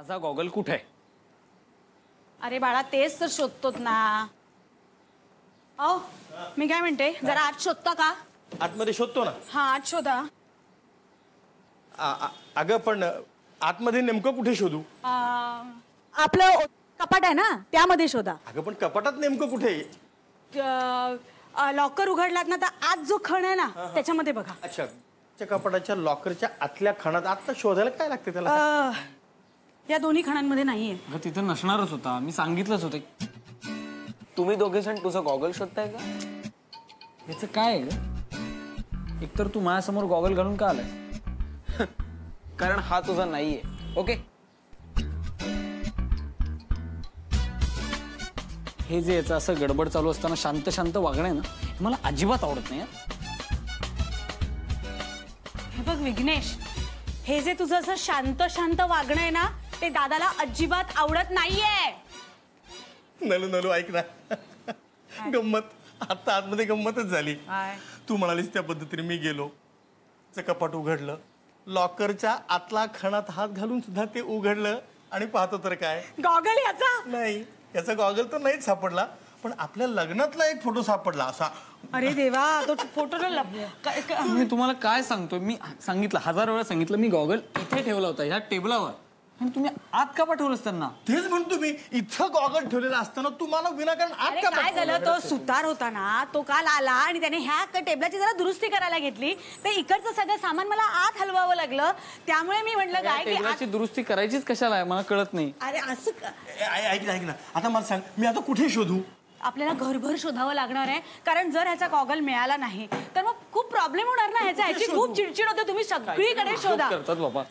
माझा गॉगल कुठे आहे? अरे बाळा तेच तर शोधतोत ना. मी काय म्हणते जरा आत शोधता का? आतमध्ये शोधतो ना. हा आत शोधा. अगं पण आतमध्ये नेमकं कुठे शोधू? आपलं कपाट आहे ना त्यामध्ये शोधा. अगं पण कपाटात नेमकं कुठे? लॉकर उघडलात ना तर आत जो खण आहे ना त्याच्यामध्ये बघा. अच्छा, त्या कपाटाच्या लॉकरच्या आतल्या खणात आता शोधायला काय लागते त्याला? या दोन्ही खणांमध्ये नाहीये. अगं तिथं नसणारच होता, मी सांगितलंच होतं. तुम्ही दोघे जण तुझं गॉगल शोधताय का? याचं काय आहे ग? एकतर तू माझ्यासमोर गॉगल घालून का आलाय? कारण हा तुझा नाहीये. ओके, हे जे याचं असं गडबड चालू असताना शांत शांत वागणं आहे ना, हे मला अजिबात आवडत नाही. हे बघ विघ्नेश, हे जे तुझं असं शांत शांत वागणं आहे ना ते दादाला अजिबात आवडत नाहीये. नलू नलू ऐक ना, गंमत आता आतमध्ये गंमतच झाली. तू म्हणालीस त्या पद्धतीने मी गेलो, कपाट उघडलं, लॉकरच्या आतला खणात हात घालून सुद्धा ते उघडलं आणि पाहतो तर काय, गॉगल याचा नाही याचा गॉगल तर नाहीच सापडला, पण आपल्या लग्नातला एक फोटो सापडला असा. अरे देवा, तो फोटो मी तुम्हाला काय सांगतोय, मी सांगितलं 1000 वेळा सांगितलं, मी गॉगल इथे ठेवला होता ह्या टेबलावर, आणि तुम्ही आत का पाठवलंस त्यांना? तेच म्हणतो मी, इथं गॉगल ठेवलेला असताना तुम्हाला विनाकारण आत का काय झालं, तो सुतार होता ना तो काल आला आणि त्याने ह्या टेबलाची जरा दुरुस्ती करायला घेतली, ते इकडचं सगळं सामान मला आत हलवावं लागलं, त्यामुळे मी म्हटलं काय की टेबलाची दुरुस्ती करायचीच कशाला आहे मला कळत नाही. अरे असं ऐक ना, आता मला सांग मी आता कुठे शोधू? आपल्याला घरभर शोधावं लागणार आहे, कारण जर ह्याचा गॉगल मिळाला नाही तर मग खूप प्रॉब्लेम होणार ना ह्याची खूप चिडचिड होते. तुम्ही सगळीकडे शोधा. करतात बाबा.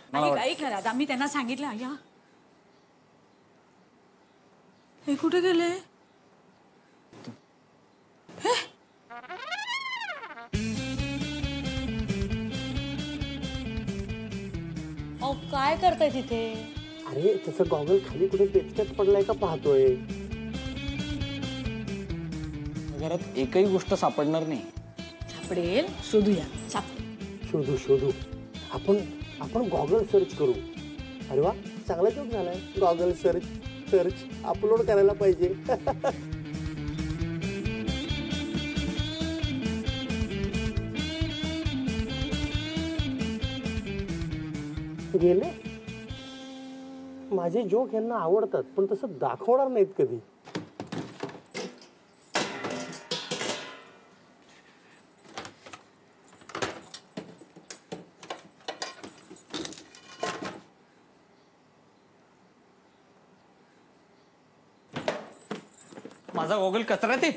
ऐक ना दादा, मी त्यांना सांगितलं अय्या हे कुठे गेले? काय करताय तिथे? अरे त्याचं गॉगल खाली कुठे पेचक्यात पडलाय का पाहतोय. घरात एकही गोष्ट सापडणार नाही. सापडेल, शोधूया. शोधू शोधू आपण गॉगल सर्च करू. अरे वा, चांगला जोक झालाय. गॉगल सर्च अपलोड करायला पाहिजे. गेले. माझे जोक यांना आवडतात पण तसं दाखवणार नाहीत कधी. माझा गॉगल कचऱ्यात आहे?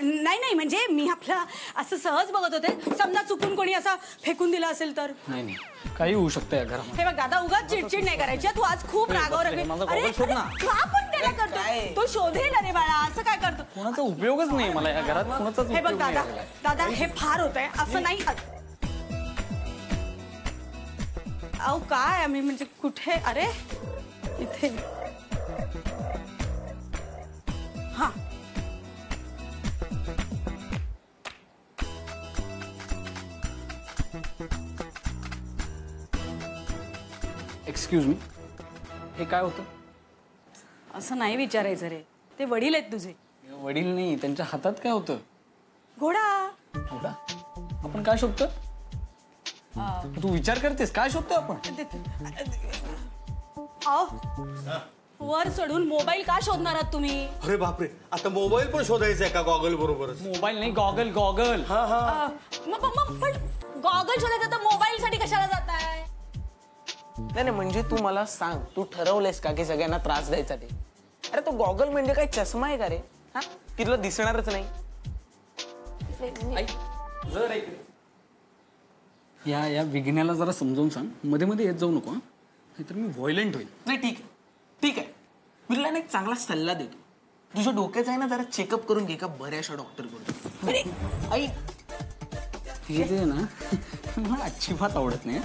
नाही म्हणजे मी आपला असं सहज बघत होते, समजा चुकून कोणी असा फेकून दिला असेल तर. नाही काही होऊ शकतं या घरामध्ये. हे बघ दादा, उगाच चिडचिड नाही करायची. तू आज खूप रागावर आहे. का पण त्याला करतो? तो शोधेल. अरे बाळा असं काय करतो? कोणाचा उपयोगच नाही मला या घरात, कोणाचाच. हे बघ दादा हे फार होत आहे, असं नाही. अहो काय आम्ही म्हणजे कुठे? अरे इथे. हा एक्सक्यूज मी, हे काय होतं? असं नाही विचारायचं रे, ते वडील आहेत तुझे. वडील नाही, त्यांच्या हातात काय होतं? घोडा. घोडा? आपण काय शोधतो? तू विचार करतेस काय शोधतोय आपण? वर चढून मोबाईल का शोधणार आहात तुम्ही? अरे बापरे, आता मोबाईल पण शोधायचा आहे का गॉगल बरोबरच? मोबाईल नाही, गॉगल. पण गॉगल शोधायचं तर मोबाईल साठी कशाला जाताय? नाही म्हणजे तू मला सांग, तू ठरवलंयस का की सगळ्यांना त्रास द्यायचा ते? अरे तो गॉगल म्हणजे काय चष्मा आहे का रे? हा, की तुला दिसणारच नाही? या विघ्नाला जरा समजावून सांग, मध्ये मध्ये येत जाऊ नको, नाहीतर मी व्हायलेंट होईल. नाही ठीक आहे, मी तुला एक चांगला सल्ला देतो. तुझ्या डोक्याचा आहे ना जरा चेकअप करून घे का बऱ्याचशा डॉक्टर कडून. अरे आई, हे जे ना मला अजिबात आवडत नाही.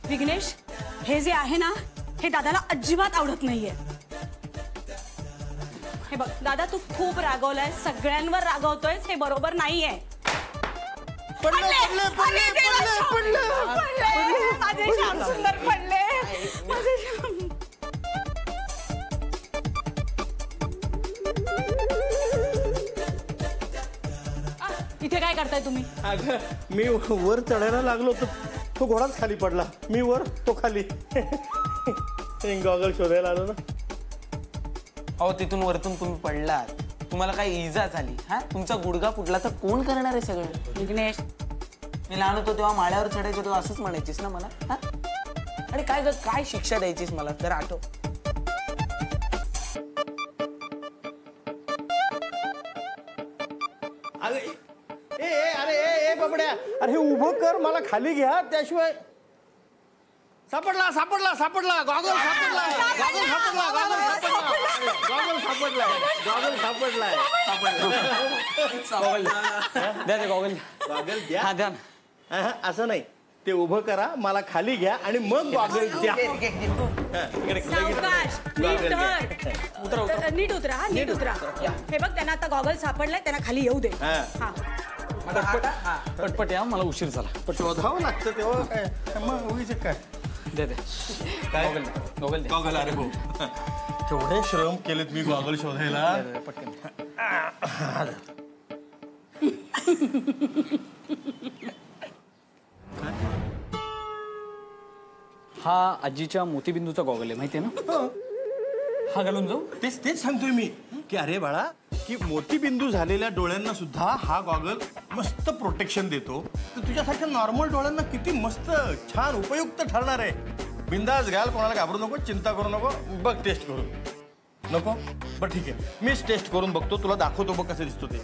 विघ्नेश, हे जे आहे ना हे दादाला अजिबात आवडत नाहीये. हे बघ दादा, तू खूप रागवलाय, सगळ्यांवर रागवतोयस, हे बरोबर नाहीये. माझे श्याम सुंदर पडले. इथे काय करताय तुम्ही? अगं मी वर चढायला लागलो तो घोडाच खाली पडला. मी वर तो खाली. गॉगल शोधायला आलो ना. अहो तिथून वरतून तुम्ही पडलात, तुम्हाला काही इजा झाली, हा तुमचा गुडघा फुटला तर कोण करणार आहे सगळं? विघ्नेश, मी लहान होतो तेव्हा माळ्यावर चढायचो तेव्हा असंच म्हणायचीस ना मला, हा? आणि काय ग काय शिक्षा द्यायचीस मला तर आठव. अरे बाबड्या, अरे हे उभं कर, मला खाली घ्या, त्याशिवाय. सापडला सापडला सापडला गॉगल सापडला गॉगल सापडला गॉगल सापडला गॉगल सापडलाय सापडला. द्या ते गॉगल. गॉगल द्या. हा द्या ना. असं नाही, ते उभं करा, मला खाली घ्या आणि मग गॉगल द्या. इकडे सावकाश, नीट धर. नीट उतरा, हा नीट उतरा. हे बघ, त्यांना आता गॉगल सापडलाय, त्यांना खाली येऊ दे. हा. पटपट या, मला उशीर झाला. शोधावं लागतं तेव्हा काय मग उगीच काय. द्या द्या. काय गॉगल गॉगल द्या. गॉगल. अरे हो, केवढे श्रम केलेत मी गॉगल शोधायला. पटकन. हा आजीच्या मोतीबिंदूचा गॉगल आहे, माहितीये ना? हा घालून जाऊ. तेच सांगतोय मी की अरे बाळा, की मोतीबिंदू झालेल्या डोळ्यांना सुद्धा हा गॉगल मस्त प्रोटेक्शन देतो. तर तुझ्यासारख्या नॉर्मल डोळ्यांना किती मस्त छान उपयुक्त ठरणार आहे. बिंदास घाल, कोणाला घाबरू नको, चिंता करू नको. बघ टेस्ट करून. नको बरं ठीक आहे, मीच टेस्ट करून बघतो, तुला दाखवतो बघ कसं दिसतो ते.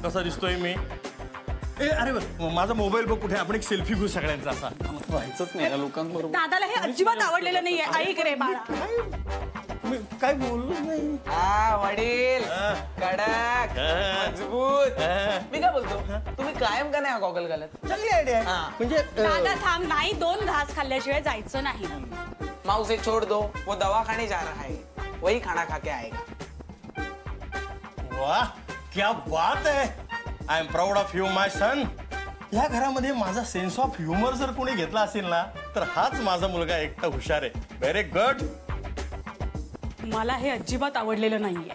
कसा दिसतोय मी? अरे बघ, माझा मोबाईल बघ कुठे. आपण एक सेल्फी घेऊ सगळ्यांचा. असा व्हायचंच नाही या लोकांबरोबर. दादाला हे अजिबात आवडलेलं नाहीये. ऐक रे बाळा, मी काय बोललो नाही. हा वडील कडक मजबूत. मी काय बोलतो, तुम्ही कायम का नाही हा गॉगल घालत? चांगली आयडिया. म्हणजे दादा थांब. नाही, 2 घास खाल्ल्याशिवाय जायचं नाही. माँ उसे छोड़ दो, वो दवाखाने जा रहा है, वही खाना खा के आएगा. वाह, क्या बात है. I am proud of you my son. या घरामध्ये माझा सेन्स ऑफ ह्युमर जर कोणी घेतला असेल ना, तर हाच माझा मुलगा एकटा हुशार आहे. Very good. मला हे अजिबात आवडलेलं नाहीये.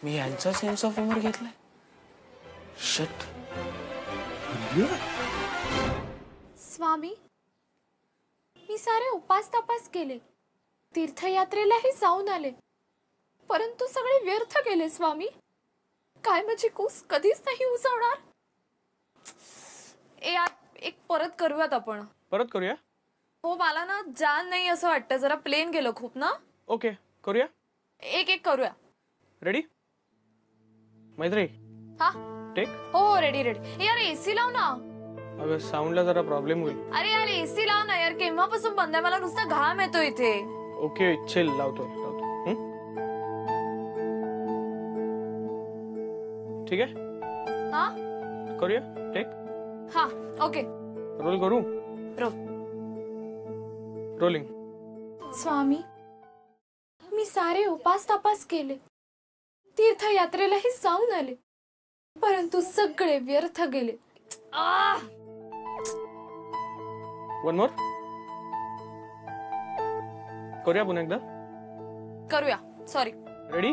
मी यांचा सेन्स ऑफ ह्युमर घेतलाय. शट. स्वामी, मी सारे उपास तपास केले, तीर्थयात्रेलाही जाऊन आले, परंतु सगळे व्यर्थ गेले स्वामी. काय माझी कूस कधीच नाही उजवणार. एक परत करूयात आपण. परत करूया. हो, मला ना जान नाही असं वाटतं, जरा प्लेन गेलं खूप ना. ओके करूया. एक करूया. रेडी मैत्री? हा टेक. हो रेडी रेडी. यार एसी लाव ना. अगं साऊंडला जरा प्रॉब्लेम होईल. अरे यार एसी लाव ना यार, केव्हापासून बंद आहे, मला नुसता घाम येतो इथे. ओके चिल, लावतो. ठीक आहे, हा करूया. टेक. हा ओके. रोल करू. रोलिंग. स्वामी, मी सारे उपास तपास केले, तीर्थयात्रेलाही जाऊन आले, परंतु सगळे व्यर्थ गेले. One more. करूया पुन्हा एकदा. करूया. Sorry. Ready?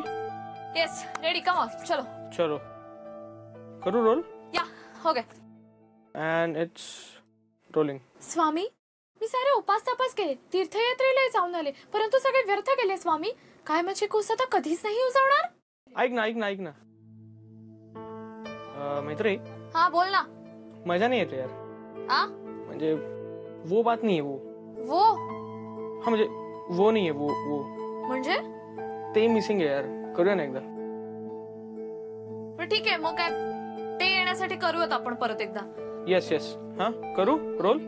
Yes ready. Come on, चलो. चलो करू रोल. या हो गए. And it's rolling. स्वामी, मी सारे उपास तपास केले, तीर्थयात्रेला जाऊन आले, परंतु सगळे व्यर्थ गेले स्वामी. काय माझी कूस आता कधीच नाही उजवणार. ऐक ना. मैत्री, हा बोल ना. मजा नाही येते यार. आ म्हणजे वो बात नहीं है वो. वो हा म्हणजे वो नहीं है वो म्हणजे ते मिसिंग आहे यार. करूया ना एकदा. ठीक आहे, मग काय ते येण्यासाठी करूयात आपण परत एकदा. येस हा करू रोल.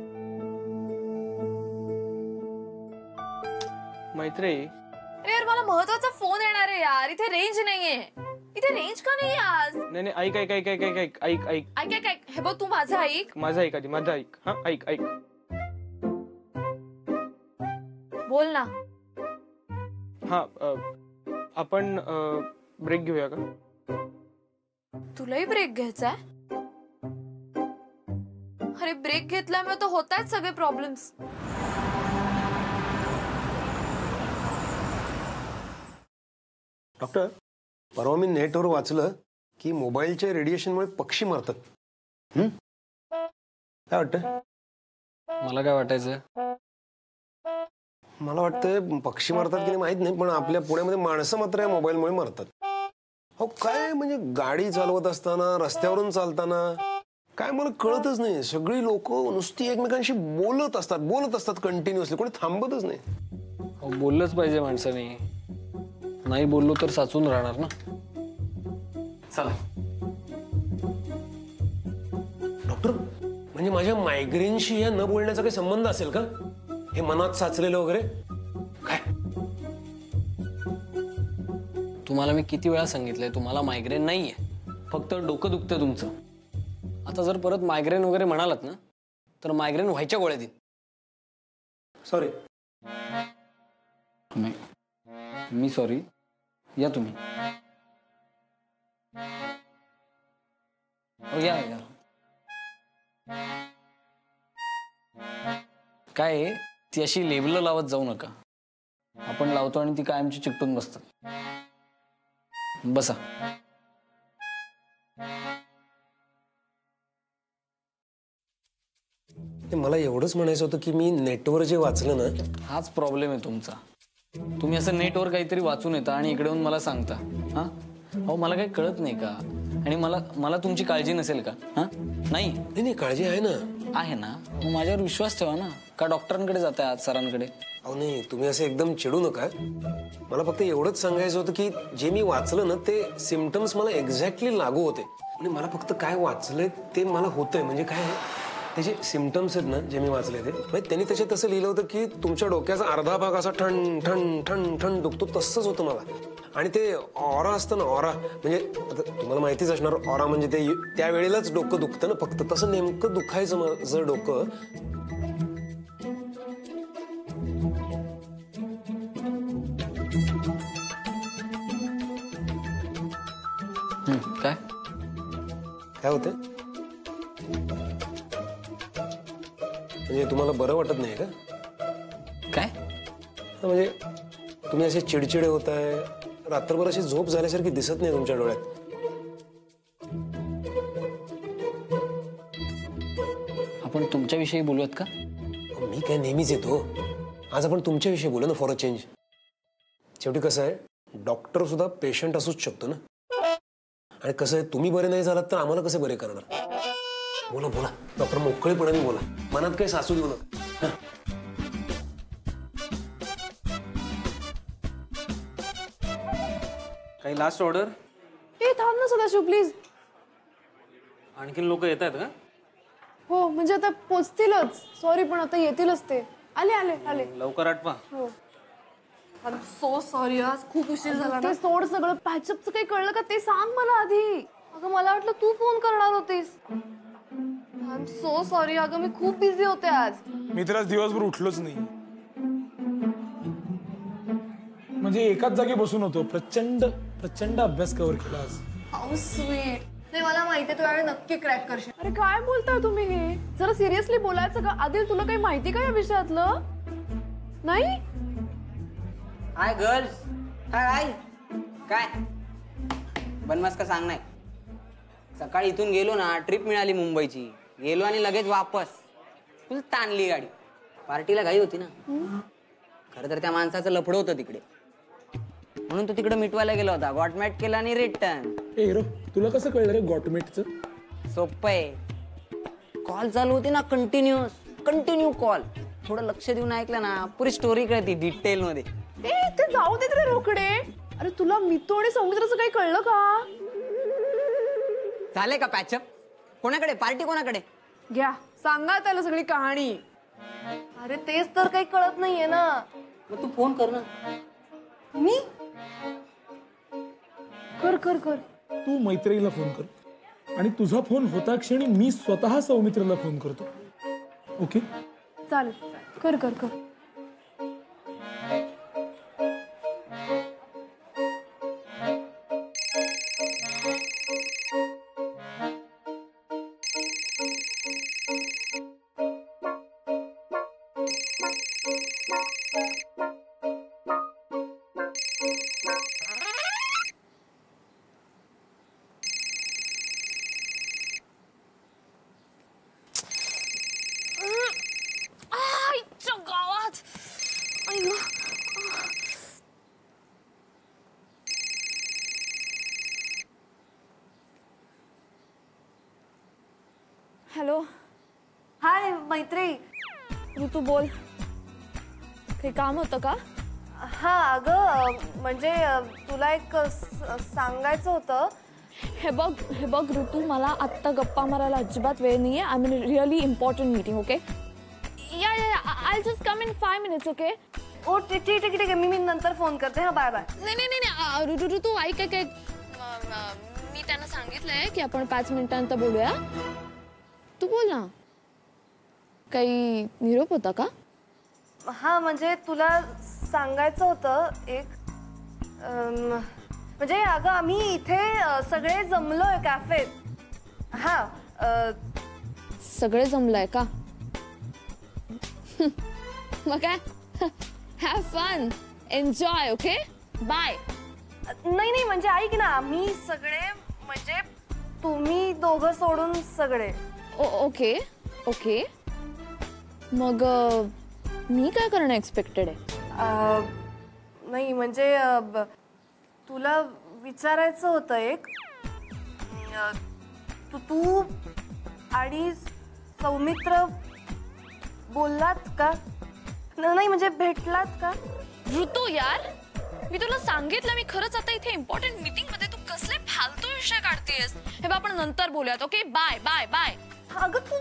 मैत्री, यार मला महत्वाचा फोन येणार आहे यार, इथे रेंज नाहीये. इथे रेंज का नाही आज? नाही ऐक. ऐक. हे बघ, तू माझं ऐक. माझं ऐक आधी, माझं ऐक. हा ऐक. बोल ना. हा आपण ब्रेक घेऊया का? तुलाही ब्रेक घ्यायचा आहे? अरे ब्रेक घेतल्यामुळे तर होत आहेत सगळे प्रॉब्लेम्स. डॉक्टर, परवा मी नेटवर वाचलं की मोबाईलच्या रेडिएशनमुळे पक्षी मरतात. काय वाटतं? मला काय वाटायचं? मला वाटतं पक्षी मरतात की नाही माहित नाही, पण आपल्या पुण्यामध्ये माणसं मात्र या मोबाईलमुळे मरतात. हो काय म्हणजे गाडी चालवत असताना, रस्त्यावरून चालताना काय मला कळतच नाही. सगळी लोक नुसती एकमेकांशी बोलत असतात कंटिन्युअसली, कोणी थांबतच नाही. बोललंच पाहिजे माणसाने, नाही बोललो तर साचून राहणार ना. चला. डॉक्टर, म्हणजे माझ्या मायग्रेनशी या न बोलण्याचा काही संबंध असेल का? हे मनात साचलेलं वगैरे काय? तुम्हाला मी किती वेळा सांगितलंय तुम्हाला मायग्रेन नाहीये, फक्त डोकं दुखतं तुमचं. आता जर परत मायग्रेन वगैरे म्हणालात ना तर मायग्रेन व्हायच्या गोळ्या देईन. सॉरी. मी सॉरी. या तुम्ही. या. काय आहे, ती अशी लेबल लावत जाऊ नका. आपण लावतो आणि ती कायमची चिकटून बसतात. बसा. मला एवढंच म्हणायचं होतं की मी नेटवर जे वाचलं ना. हाच प्रॉब्लेम आहे तुमचा. तुम्ही असं नेटवर काहीतरी वाचून येता आणि इकडे येऊन मला सांगता. हा अहो, मला काही कळत नाही का? आणि मला तुमची काळजी नसेल का? हा नाही नाही, काळजी आहे ना. आहे ना, मग माझ्यावर विश्वास ठेवा ना. का डॉक्टरांकडे जाताय आज, सरांकडे? अहो नाही, तुम्ही असं एकदम चिडू नका. मला फक्त एवढंच सांगायचं होतं की जे मी वाचलं ना ते सिम्पटम्स मला एक्झॅक्टली लागू होते. आणि मला फक्त काय वाचलंय ते मला होतंय. म्हणजे काय, ते जे सिम्पटम्स आहेत ना जे मी वाचले ते म्हणजे त्यांनी त्याच्यात तसं लिहिलं होतं की तुमच्या डोक्याचा अर्धा भाग असा ठण ठण ठण ठण दुखतो. तसंच होतं मला. आणि ते ऑरा असतं ना, ऑरा म्हणजे तुम्हाला माहितीच असणार. ऑरा म्हणजे ते त्यावेळेलाच डोकं दुखतं ना, फक्त तसं नेमकं दुखायचं माझं डोकं. काय काय होतंय? म्हणजे तुम्हाला बरं वाटत नाही का? काय म्हणजे तुम्ही असे चिडचिडे होत आहे, रात्रभर अशी झोप झाल्यासारखी दिसत नाही तुमच्या डोळ्यात. आपण तुमच्याविषयी बोलूयात का? मी काय नेहमीच येतो. आज आपण तुमच्याविषयी बोलू ना, फॉर अ चेंज. शेवटी कसं आहे, डॉक्टर सुद्धा पेशंट असूच शकतो ना. आणि कसं आहे, तुम्ही बरे नाही झालात तर आम्हाला कसे बरे करणार? बोला बोला डॉक्टर, मोकळेपणाने बोला. मनात काही सासू देऊ नका. काही लास्ट ऑर्डर? ए थांब ना सदाशिव प्लीज. आणखीन लोक येत आहेत का? हो म्हणजे आता पोचतीलच. सॉरी पण आता येतीलच ते. आले आले आले. लवकर आटपा. हो. आय एम सो सॉरी, आज खूप उशीर झाला. ते सोड सगळं. पॅचअपचं काही कळलं का ते सांग मला आधी. अगं मला वाटलं तू फोन करणार होतीस. आय एम सो सॉरी अगं, मी खूप बिझी होते आज. मी तर आज दिवसभर उठलोच नाही. म्हणजे एकाच जागी बसून होतो. प्रचंड प्रचंड अभ्यास कव्हर केला आज. How sweet. नाही मला माहिती आहे तू यावेळी नक्की क्रॅक करशील. अरे काय बोलताय तुम्ही हे? जरा सिरियसली बोलायचं का? आदिल तुला काही माहिती का या विषयातलं? नाही. Hi girls. हाय काय बनवास का सांग नाही. सकाळी इथून गेलो ना, ट्रिप मिळाली मुंबईची. गेलो आणि लगेच वापस. फुल ताणली गाडी. पार्टीला घाई होती ना. खरं तर त्या माणसाचं लफडं होतं तिकडे, म्हणून तो तिकडे मिटवायला गेला होता. गॉटमॅट केला आणि रिटर्न. ए हिरो, तुला कसं कळलं रे गॉटमेटचं? सोपं आहे. कॉल चालू होती ना, कंटिन्यू कॉल. थोडं लक्ष देऊन ऐकलं ना, पुरी स्टोरी कळती डिटेल मध्ये. ए ते जाऊ देत रे रोकडे. अरे तुला मितो आणि सौमित्राचं काही कळलं का? झाले का पॅचअप? कोणाकडे पार्टी? कोणाकडे? घ्या सांगा त्याला सगळी कहाणी. अरे तेच तर काही कळत नाहीये ना. मग तू फोन कर ना. मी कर कर कर. तू मैत्रीला फोन कर आणि तुझा फोन होता क्षणी मी स्वतः सौमित्रला फोन करतो. ओके चालेल. कर कर कर. हॅलो. हाय मैत्री. ऋतू बोल. काही काम होतं का? हा अगं म्हणजे तुला एक सांगायचं होतं. हे बघ ऋतू, मला आत्ता गप्पा मारायला अजिबात वेळ नाहीये. I mean really important meeting. Okay या I just come in 5 minutes. Okay. ओ ठीक आहे मी नंतर फोन करते. हा बाय बाय. नाही ऋतू ऐक मी त्यांना सांगितलंय की आपण 5 मिनिटांनंतर बोलूया. तू बोल ना. काही निरोप होता का? हा म्हणजे तुला सांगायचं होतं एक म्हणजे अगं आम्ही इथे सगळे जमलोय कॅफेत. हा सगळे जमलंय का? मग काय have fun enjoy. Okay bye. नाही म्हणजे ऐक ना, आम्ही सगळे म्हणजे तुम्ही दोघं सोडून सगळे. ओके मग मी काय करणं एक्सपेक्टेड आहे? नाही म्हणजे तुला विचारायचं होतं एक. तू आणि सौमित्र बोललात का? नाही म्हणजे भेटलात का? ऋतू यार, मी तुला सांगितलं मी खरंच आता इथे इम्पॉर्टंट मीटिंग मध्ये. तू कसले फालतू विषय काढतेस. हे आपण नंतर बोलूयात. Okay bye bye bye. अगं तू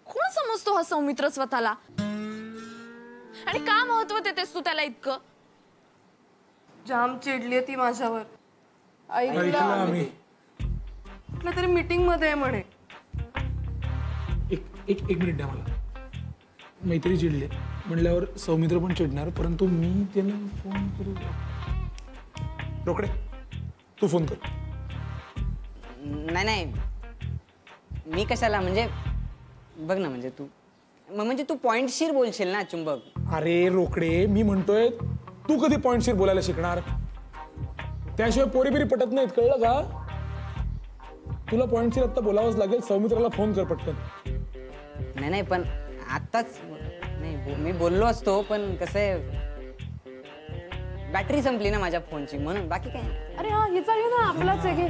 कोण समजतो हा सौमित्र स्वतःला? आणि का महत्व देतेस तू त्याला इतकं? जाम चिडली ती माझ्यावर. ऐकलं आम्ही. कुठल्या तरी मीटिंग मध्ये आहे म्हणे. एक मिनिट द्या मला. मैत्री चिडले म्हणल्यावर सौमित्र पण चिडणार, परंतु मी त्याला फोन करू. रोकडे तू फोन कर. नाही मी कशाला, म्हणजे बघ ना, म्हणजे तू म्हणजे तू पॉइंटशीर बोलशील ना चुंबक. अरे रोकडे, मी म्हणतोय तू कधी पॉइंटशीर बोलायला शिकणार? त्याशिवाय पोरीबिरी पटत नाहीत, कळलं का? तुला पॉइंटशीर आता बोलावंच लागेल. सौमित्राला फोन कर पटकन. नाही पण आत्ताच नाही, मी बोललो असतो पण कसं आहे, बॅटरी संपली ना माझ्या फोनची म्हणून. बाकी काय. अरे हा हिचा घे ना, आपलाच आहे. घे.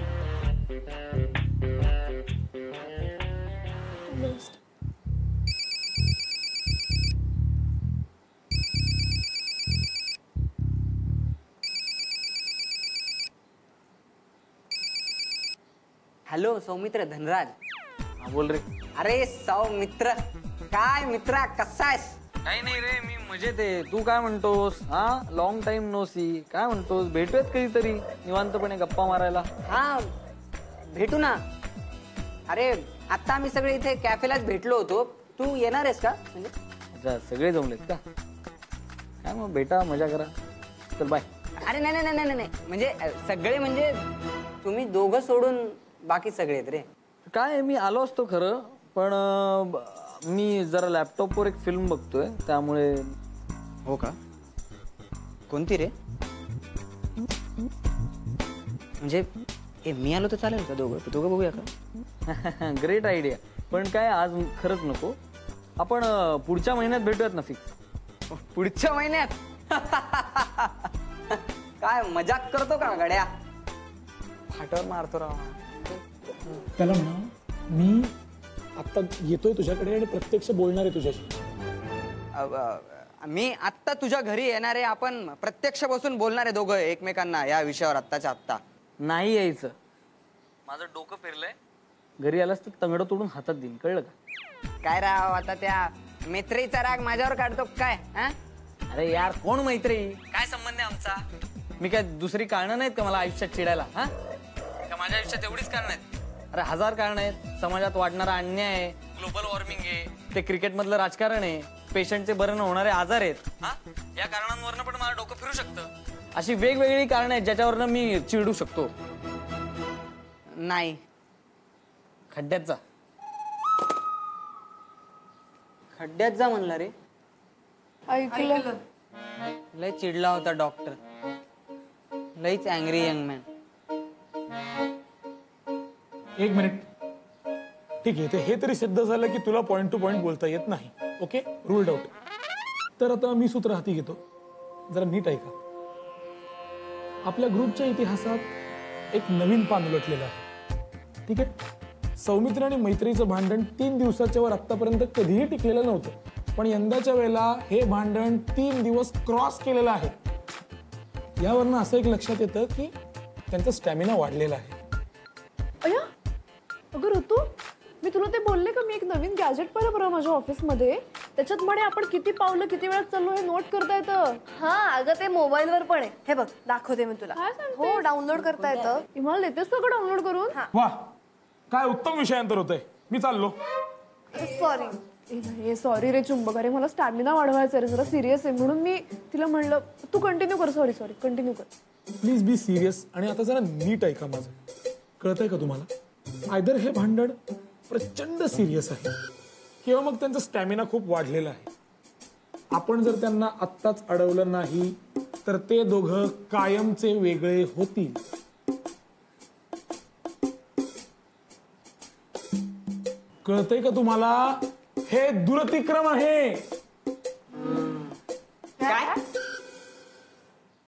हॅलो सौमित्र. धनराज. हा बोल रे. अरे सौमित्र, काय मित्रा कसा आहेस? काही नाही रे, मी मजेत आहे. तू काय म्हणतोस? हा लॉंग टाइम नो सी. काय म्हणतोस? भेटूयात कधीतरी निवांतपणे गप्पा मारायला. हा भेटू ना. अरे आता आम्ही सगळे इथे कॅफेलाच भेटलो होतो. तू येणार आहेस का? म्हणजे अच्छा, सगळे जमलेत का? काय मग भेटा, मजा करा. चल बाय. अरे नाही म्हणजे सगळे म्हणजे तुम्ही दोघं सोडून बाकी सगळे आहेत रे. काय मी आलो असतो खरं, पण मी जरा लॅपटॉपवर एक फिल्म बघतोय त्यामुळे. हो का? कोणती रे? म्हणजे मी आलो तर चालेल का? दोघं बघूया का? Great idea. पण काय आज खरंच नको. आपण पुढच्या महिन्यात भेटूयात ना फिक्स. पुढच्या महिन्यात? काय मजाक करतो का गड्या? फाटवर मारतो राव. त्याला म्हणा मी आता येतोय तुझ्याकडे आणि प्रत्यक्ष बोलणार आहे तुझ्याशी. मी आत्ता तुझ्या घरी येणार आहे. आपण प्रत्यक्ष बसून बोलणार आहे दोघं एकमेकांना या विषयावर आत्ताच्या आत्ता. नाही यायचं. माझं डोकं फिरलंय. घरी आलास तर तंगड तोडून हातात देईन, कळलं का? काय राव आता त्या मैत्रीचा राग माझ्यावर काढतो काय? अरे यार, कोण मैत्री? काय संबंध आहे आमचा? मी काय दुसरी कारणं नाहीत का मला आयुष्यात चिडायला? हा का माझ्या आयुष्यात एवढीच कारणं आहेत? अरे 1000 कारणं आहेत. समाजात वाढणारा अन्याय आहे, ग्लोबल वॉर्मिंग आहे, ते क्रिकेट मधलं राजकारण आहे, पेशंटचे बरे न होणारे आजार आहेत. हा या कारणांवरनं पण मला डोकं फिरू शकतं. अशी वेगवेगळी कारणं आहेत ज्याच्यावरनं मी चिडू शकतो. नाही. खड्ड्यात जा. खड्ड्यात जा म्हणला रे. ऐकलं. लय चिडला होता डॉक्टर. लईच अँग्री यंग मॅन. एक मिनिट. ठीक आहे, हे तरी सिद्ध झालं की तुला पॉइंट टू पॉइंट बोलता येत नाही. Okay, ruled out. तर आता मी सूत्र हाती घेतो. जरा नीट ऐका. आपल्या ग्रुपच्या इतिहासात एक नवीन पान उलटलेलं आहे. ठीक आहे. सौमित्र आणि मैत्रीचं भांडण 3 दिवसाच्या वर आतापर्यंत कधीही टिकलेलं नव्हतं, पण यंदाच्या वेळेला हे भांडण 3 दिवस क्रॉस केलेलं आहे. यावरनं असं एक लक्षात येतं की त्यांचा स्टॅमिना वाढलेला आहे. अय्या अगं ऋतू, मी तुला ते बोलले का मी एक नवीन गॅजेट पाहिलं बरं माझ्या ऑफिसमध्ये. त्याच्यात म्हणे आपण किती पावलं किती वेळात चाललो हे नोट करता येतं. हा अगं ते मोबाईलवर पण आहे. हे बघ दाखवते मी तुला. हो डाउनलोड करता येतं. मला देतेस सगळं डाउनलोड करून. वा, काय उत्तम विषयांतर होतंय. मी चाललो. सॉरी रे चुंबक, अरे मला स्टॅमिना वाढवायचं रे, जरा सिरियस आहे म्हणून मी तिला म्हणलं तू कंटिन्यू कर. सॉरी कंटिन्यू कर. Please be serious. आणि आता जरा नीट ऐका माझं. कळतंय का तुम्हाला? आयदर हे भांडण प्रचंड सिरियस आहे किंवा मग त्यांचा स्टॅमिना खूप वाढलेला आहे. आपण जर त्यांना आत्ताच अडवलं नाही तर ते दोघं कायमचे वेगळे होतील. कळतंय का तुम्हाला? हे दुरतिक्रम आहे.